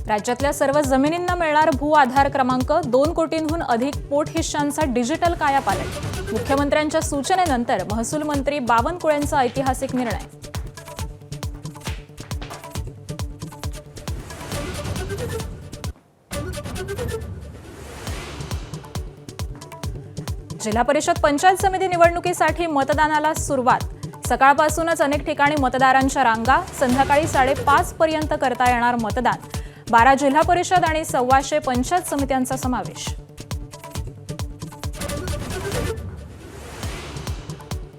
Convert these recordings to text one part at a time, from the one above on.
राज्यातल्या सर्व जमिनींना मिळणार भू आधार क्रमांक 2 कोटींहून अधिक पोटहिश्यांचा डिजिटल कायापालट. मुख्यमंत्र्यांच्या सूचनेनंतर महसूल मंत्री बावनकुळेंचा ऐतिहासिक निर्णय. जिल्हा परिषद पंचायत समिती निवडणुकीसाठी मतदानाला सुरुवात. सकाळपासूनच अनेक ठिकाणी मतदारांच्या रांगा. संध्याकाळी 5:30 पर्यंत करता येणार मतदान. 12 जिल्हा परिषद आणि 125 पंचायत समित्यांचा समावेश.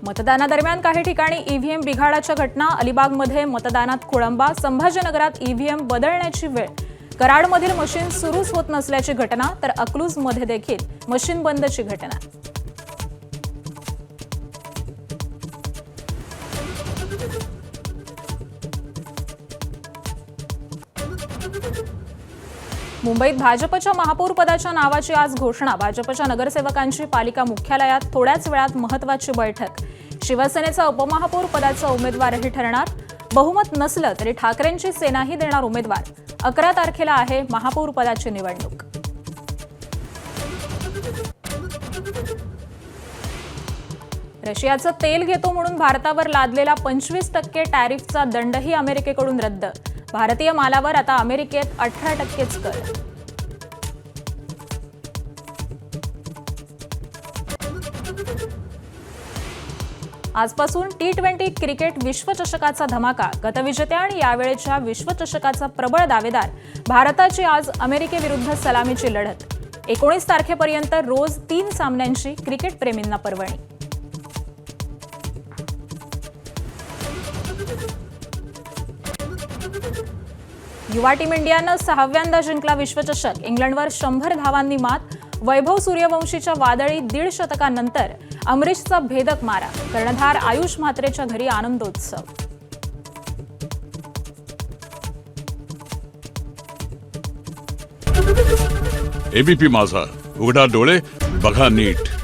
मतदानादरम्यान काही ठिकाणी ईव्हीएम बिघाडाच्या घटना. अलिबागमध्ये मतदानात खोळंबा. संभाजीनगरात ईव्हीएम बदलण्याची वेळ. कराडमधील मशीन सुरूच होत नसल्याची घटना, तर अकलूजमध्ये देखील मशीन बंदची घटना. मुंबईत भाजपच्या महापौर पदाच्या नावाची आज घोषणा. भाजपच्या नगरसेवकांची पालिका मुख्यालयात थोड्याच वेळात महत्त्वाची बैठक. शिवसेनेचा उपमहापौर पदाचा उमेदवारही ठरणार. बहुमत नसलं तरी ठाकरेंची सेनाही देणार उमेदवार. 11 तारखेला आहे महापौर पदाची निवडणूक. रशियाचं तेल घेतो म्हणून भारतावर लादलेला 25% टॅरिफचा दंडही अमेरिकेकडून रद्द. भारतीय मालावर आता अमेरिकेत 18%च कर. आजपासून T20 क्रिकेट विश्वचषकाचा धमाका. गतविजेत्या आणि यावेळेच्या विश्वचषकाचा प्रबळ दावेदार भारताची आज अमेरिकेविरुद्ध सलामीची लढत. 19 तारखेपर्यंत रोज 3 सामन्यांची क्रिकेट प्रेमींना पर्वणी. युवा टीम इंडियानं 6व्यांदा जिंकला विश्वचषक. इंग्लंडवर 100 धावांनी मात. वैभव सूर्यवंशीच्या वादळी 1.5 शतकानंतर अमरीशचा भेदक मारा. कर्णधार आयुष म्हात्रेच्या घरी आनंदोत्सव. एबीपी माझा, उघडा डोळे बघा नीट.